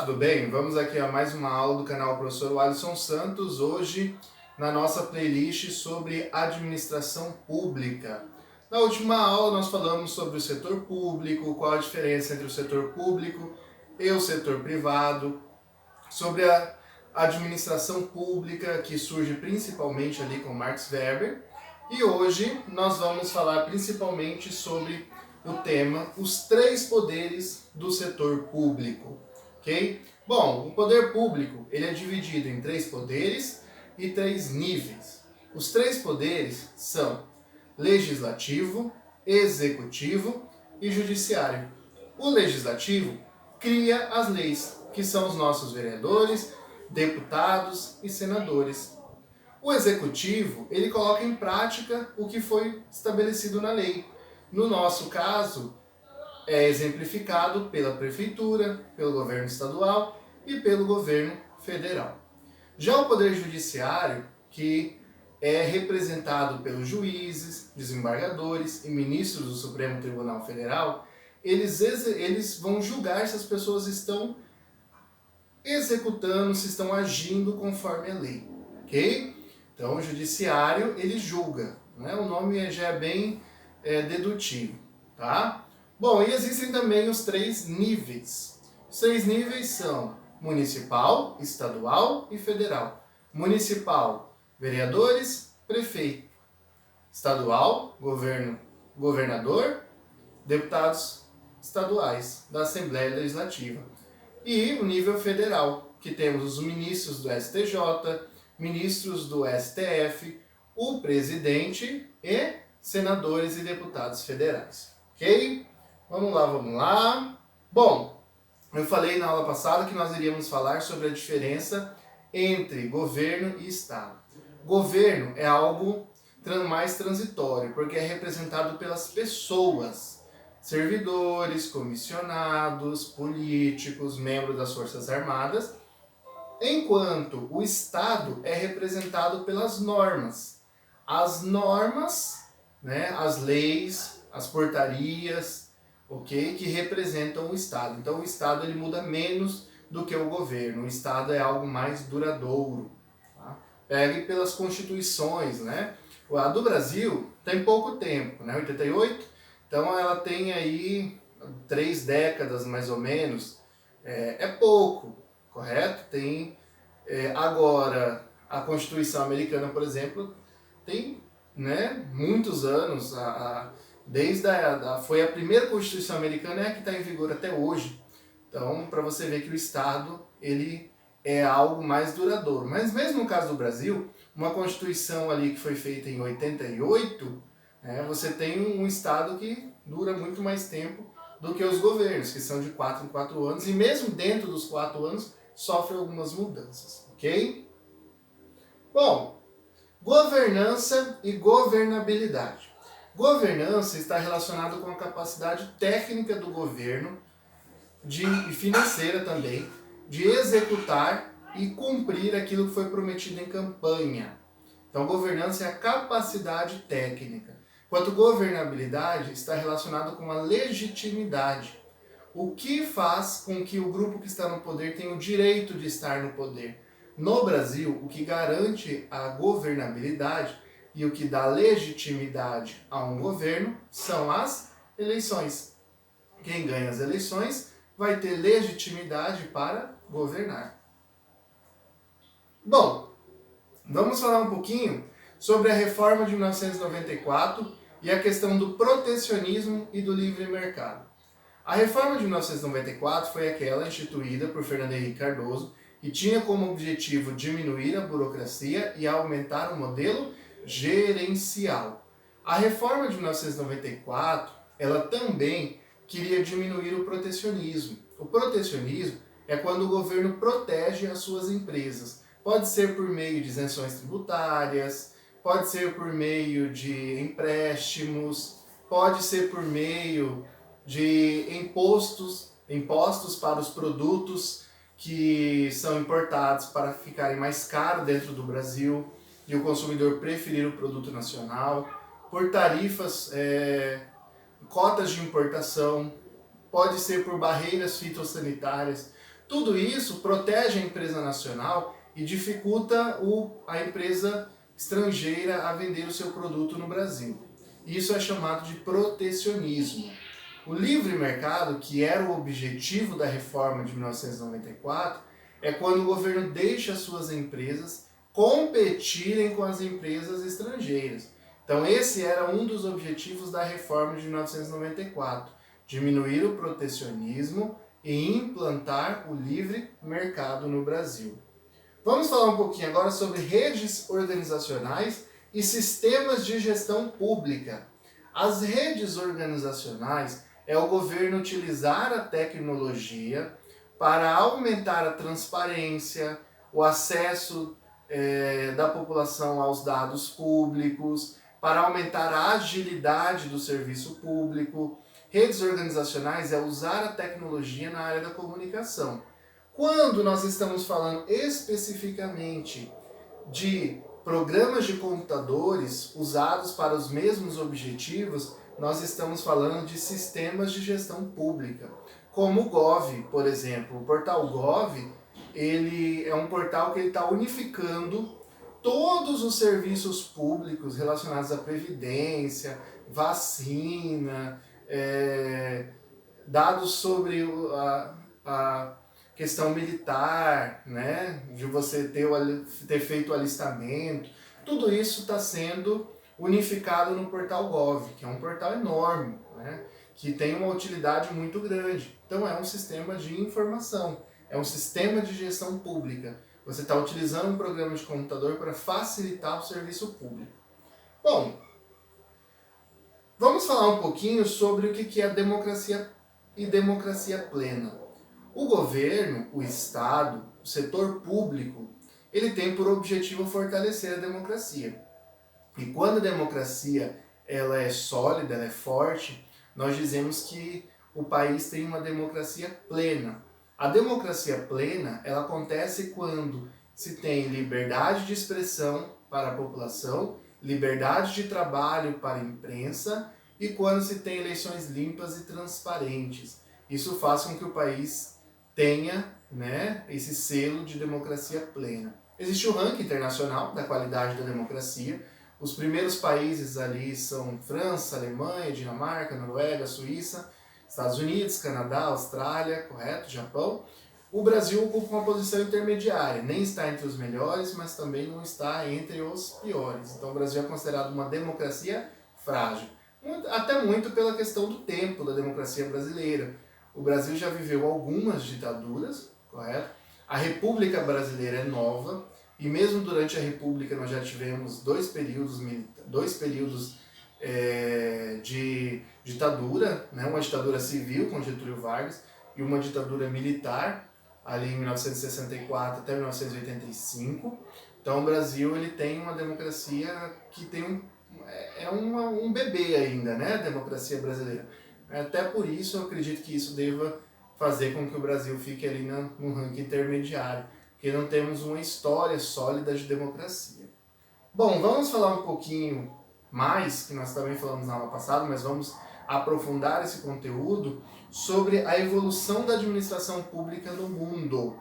tudo bem? Vamos aqui a mais uma aula do canal Professor Alisson Santos, hoje na nossa playlist sobre administração pública. Na última aula nós falamos sobre o setor público, qual a diferença entre o setor público e o setor privado, sobre a administração pública que surge principalmente ali com Max Weber, e hoje nós vamos falar principalmente sobre o tema os três poderes do setor público. Ok? Bom, o poder público ele é dividido em três poderes e três níveis. Os três poderes são legislativo, executivo e judiciário. O legislativo cria as leis, que são os nossos vereadores, deputados e senadores. O executivo ele coloca em prática o que foi estabelecido na lei. No nosso caso, é exemplificado pela prefeitura, pelo governo estadual e pelo governo federal. Já o poder judiciário, que é representado pelos juízes, desembargadores e ministros do Supremo Tribunal Federal, eles vão julgar se as pessoas estão executando, se estão agindo conforme a lei, ok? Então o judiciário ele julga, né? O nome já é bem dedutivo, tá? Bom, e existem também os três níveis. Os três níveis são municipal, estadual e federal. Municipal, vereadores, prefeito. Estadual, governador, deputados estaduais da Assembleia Legislativa. E o nível federal, que temos os ministros do STJ, ministros do STF, o presidente e senadores e deputados federais. Ok? Vamos lá. Bom, eu falei na aula passada que nós iríamos falar sobre a diferença entre governo e Estado. Governo é algo mais transitório, porque é representado pelas pessoas, servidores, comissionados, políticos, membros das Forças Armadas, enquanto o Estado é representado pelas normas. As normas, né, as leis, as portarias, ok, que representam o Estado. Então o Estado ele muda menos do que o governo. O Estado é algo mais duradouro. Tá? Pegue pelas constituições, né? A do Brasil tem pouco tempo, né? 88. Então ela tem aí 3 décadas mais ou menos. É pouco, correto? Tem agora a Constituição americana, por exemplo, tem, né, muitos anos. Foi a primeira Constituição americana que está em vigor até hoje. Então, para você ver que o Estado ele é algo mais duradouro. Mas mesmo no caso do Brasil, uma Constituição ali que foi feita em 88, você tem um Estado que dura muito mais tempo do que os governos, que são de 4 em 4 anos, e mesmo dentro dos 4 anos sofre algumas mudanças, ok? Bom, governança e governabilidade. Governança está relacionada com a capacidade técnica do governo e financeira também de executar e cumprir aquilo que foi prometido em campanha. Então, governança é a capacidade técnica, enquanto governabilidade está relacionado com a legitimidade. O que faz com que o grupo que está no poder tenha o direito de estar no poder? No Brasil, o que garante a governabilidade e o que dá legitimidade a um governo são as eleições. Quem ganha as eleições vai ter legitimidade para governar. Bom, vamos falar um pouquinho sobre a reforma de 1994 e a questão do protecionismo e do livre mercado. A reforma de 1994 foi aquela instituída por Fernando Henrique Cardoso e tinha como objetivo diminuir a burocracia e aumentar o modelo gerencial. A reforma de 1994, ela também queria diminuir o protecionismo. O protecionismo é quando o governo protege as suas empresas. Pode ser por meio de isenções tributárias, pode ser por meio de empréstimos, pode ser por meio de impostos para os produtos que são importados para ficarem mais caros dentro do Brasil e o consumidor preferir o produto nacional, por tarifas, cotas de importação, pode ser por barreiras fitossanitárias, Tudo isso protege a empresa nacional e dificulta a empresa estrangeira a vender o seu produto no Brasil. Isso é chamado de protecionismo. O livre mercado, que era o objetivo da reforma de 1994, é quando o governo deixa suas empresas competirem com as empresas estrangeiras. Então esse era um dos objetivos da reforma de 1994, diminuir o protecionismo e implantar o livre mercado no Brasil. Vamos falar um pouquinho agora sobre redes organizacionais e sistemas de gestão pública. As redes organizacionais é o governo utilizar a tecnologia para aumentar a transparência, o acesso da população aos dados públicos, para aumentar a agilidade do serviço público. Redes organizacionais é usar a tecnologia na área da comunicação. Quando nós estamos falando especificamente de programas de computadores usados para os mesmos objetivos, nós estamos falando de sistemas de gestão pública, como o Gov, por exemplo. O portal Gov, ele é um portal que está unificando todos os serviços públicos relacionados à previdência, vacina, dados sobre a questão militar, né, de você ter feito o alistamento. Tudo isso está sendo unificado no portal Gov, que é um portal enorme, né, que tem uma utilidade muito grande. Então é um sistema de informação, é um sistema de gestão pública. Você está utilizando um programa de computador para facilitar o serviço público. Bom, vamos falar um pouquinho sobre o que é democracia e democracia plena. O governo, o Estado, o setor público, ele tem por objetivo fortalecer a democracia. E quando a democracia ela é sólida, ela é forte, nós dizemos que o país tem uma democracia plena. A democracia plena ela acontece quando se tem liberdade de expressão para a população, liberdade de trabalho para a imprensa e quando se tem eleições limpas e transparentes. Isso faz com que o país tenha, né, esse selo de democracia plena. Existe o ranking internacional da qualidade da democracia. Os primeiros países ali são França, Alemanha, Dinamarca, Noruega, Suíça, Estados Unidos, Canadá, Austrália, correto? Japão. O Brasil ocupa uma posição intermediária, nem está entre os melhores, mas também não está entre os piores. Então o Brasil é considerado uma democracia frágil. Até muito pela questão do tempo da democracia brasileira. O Brasil já viveu algumas ditaduras, correto? A República Brasileira é nova, e mesmo durante a República nós já tivemos dois períodos de ditadura, né? Uma ditadura civil com Getúlio Vargas e uma ditadura militar, ali em 1964 até 1985. Então o Brasil ele tem uma democracia que tem um bebê ainda, né? A democracia brasileira. Até por isso eu acredito que isso deva fazer com que o Brasil fique ali no ranking intermediário, porque não temos uma história sólida de democracia. Bom, vamos falar um pouquinho mais, que nós também falamos na aula passada, mas vamos aprofundar esse conteúdo sobre a evolução da administração pública no mundo.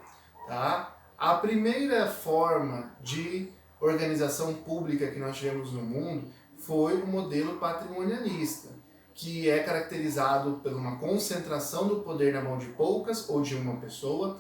Tá? A primeira forma de organização pública que nós tivemos no mundo foi o modelo patrimonialista, que é caracterizado por uma concentração do poder na mão de poucas ou de uma pessoa.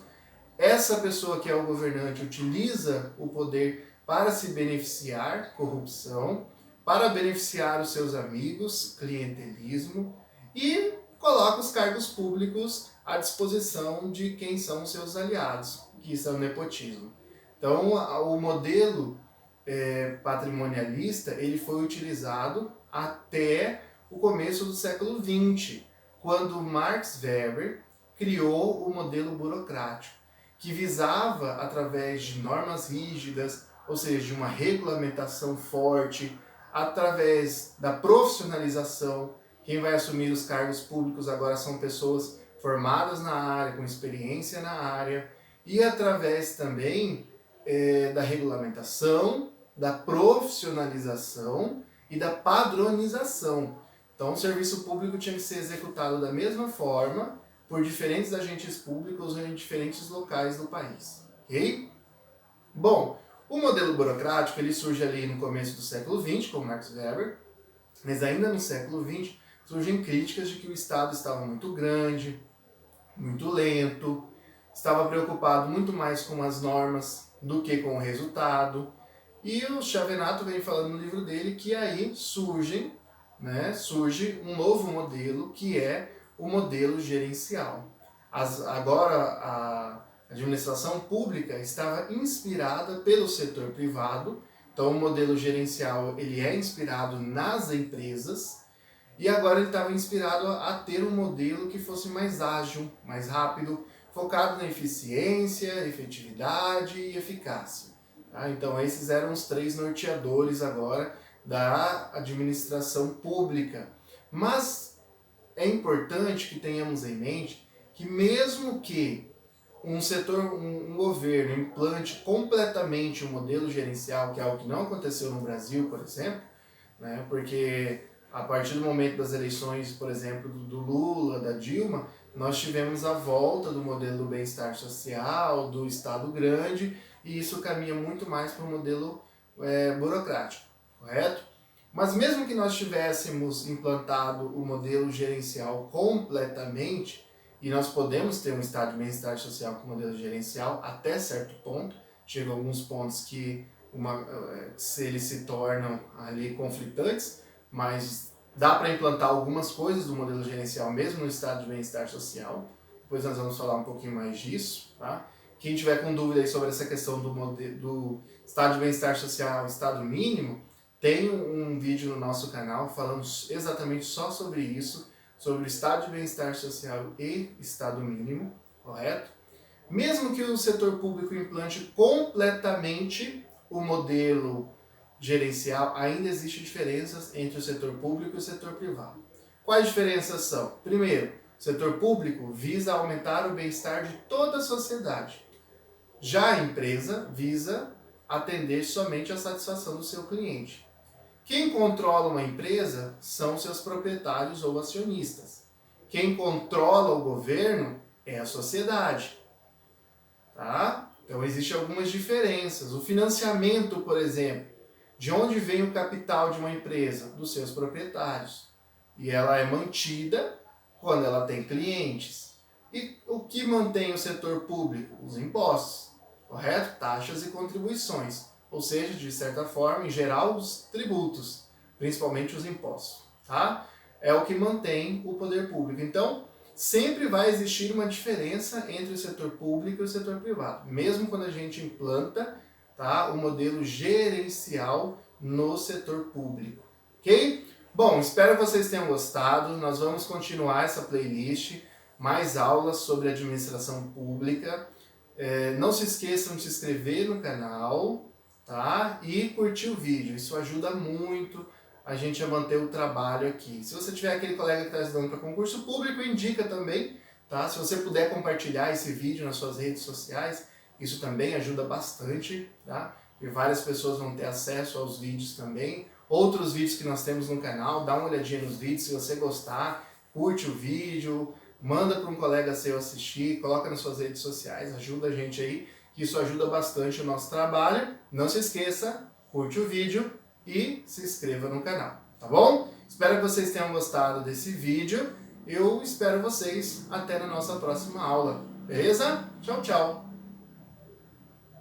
Essa pessoa que é o governante utiliza o poder para se beneficiar, corrupção, para beneficiar os seus amigos, clientelismo, e coloca os cargos públicos à disposição de quem são os seus aliados, que são o nepotismo. Então, o modelo patrimonialista ele foi utilizado até o começo do século XX, quando Max Weber criou o modelo burocrático, que visava, através de normas rígidas, ou seja, de uma regulamentação forte, através da profissionalização. Quem vai assumir os cargos públicos agora são pessoas formadas na área, com experiência na área, e através também da regulamentação, da profissionalização e da padronização. Então o serviço público tinha que ser executado da mesma forma por diferentes agentes públicos em diferentes locais do país. Ok? Bom, o modelo burocrático ele surge ali no começo do século XX, com Max Weber, mas ainda no século XX surgem críticas de que o Estado estava muito grande, muito lento, estava preocupado muito mais com as normas do que com o resultado. E o Chavenato vem falando no livro dele que aí surge um novo modelo que é o modelo gerencial. Agora a administração pública estava inspirada pelo setor privado, então o modelo gerencial ele é inspirado nas empresas e agora ele estava inspirado a ter um modelo que fosse mais ágil, mais rápido, focado na eficiência, efetividade e eficácia. Tá? Então esses eram os 3 norteadores agora da administração pública. Mas é importante que tenhamos em mente que mesmo que um governo implante completamente o modelo gerencial, que é algo que não aconteceu no Brasil, por exemplo, né, porque a partir do momento das eleições, por exemplo, do Lula, da Dilma, nós tivemos a volta do modelo do bem-estar social, do Estado grande, e isso caminha muito mais para o modelo burocrático, correto? Mas mesmo que nós tivéssemos implantado o modelo gerencial completamente, e nós podemos ter um estado de bem-estar social com modelo gerencial até certo ponto, chegam alguns pontos que eles se tornam ali conflitantes, mas dá para implantar algumas coisas do modelo gerencial mesmo no estado de bem-estar social. Depois nós vamos falar um pouquinho mais disso, tá? Quem tiver com dúvida aí sobre essa questão do estado de bem-estar social, estado mínimo, tem um vídeo no nosso canal falando exatamente só sobre isso, sobre o estado de bem-estar social e estado mínimo, correto? Mesmo que o setor público implante completamente o modelo gerencial, ainda existem diferenças entre o setor público e o setor privado. Quais diferenças são? Primeiro, o setor público visa aumentar o bem-estar de toda a sociedade. Já a empresa visa atender somente a satisfação do seu cliente. Quem controla uma empresa são seus proprietários ou acionistas. Quem controla o governo é a sociedade. Tá? Então existem algumas diferenças. O financiamento, por exemplo, de onde vem o capital de uma empresa? Dos seus proprietários. E ela é mantida quando ela tem clientes. E o que mantém o setor público? Os impostos, correto? Taxas e contribuições. Ou seja, de certa forma, em geral, os tributos, principalmente os impostos. Tá? É o que mantém o poder público. Então, sempre vai existir uma diferença entre o setor público e o setor privado, mesmo quando a gente implanta, tá, o modelo gerencial no setor público. Ok? Bom, espero que vocês tenham gostado. Nós vamos continuar essa playlist, mais aulas sobre administração pública. Não se esqueçam de se inscrever no canal, tá? E curtir o vídeo. Isso ajuda muito a gente a manter o trabalho aqui. Se você tiver aquele colega que está estudando para concurso público, indica também, tá? Se você puder compartilhar esse vídeo nas suas redes sociais, isso também ajuda bastante, tá? E várias pessoas vão ter acesso aos vídeos também. Outros vídeos que nós temos no canal, dá uma olhadinha nos vídeos, se você gostar, curte o vídeo, manda para um colega seu assistir, coloca nas suas redes sociais, ajuda a gente aí, que isso ajuda bastante o nosso trabalho. Não se esqueça, curte o vídeo e se inscreva no canal, tá bom? Espero que vocês tenham gostado desse vídeo. Eu espero vocês até na nossa próxima aula, beleza? Tchau, tchau!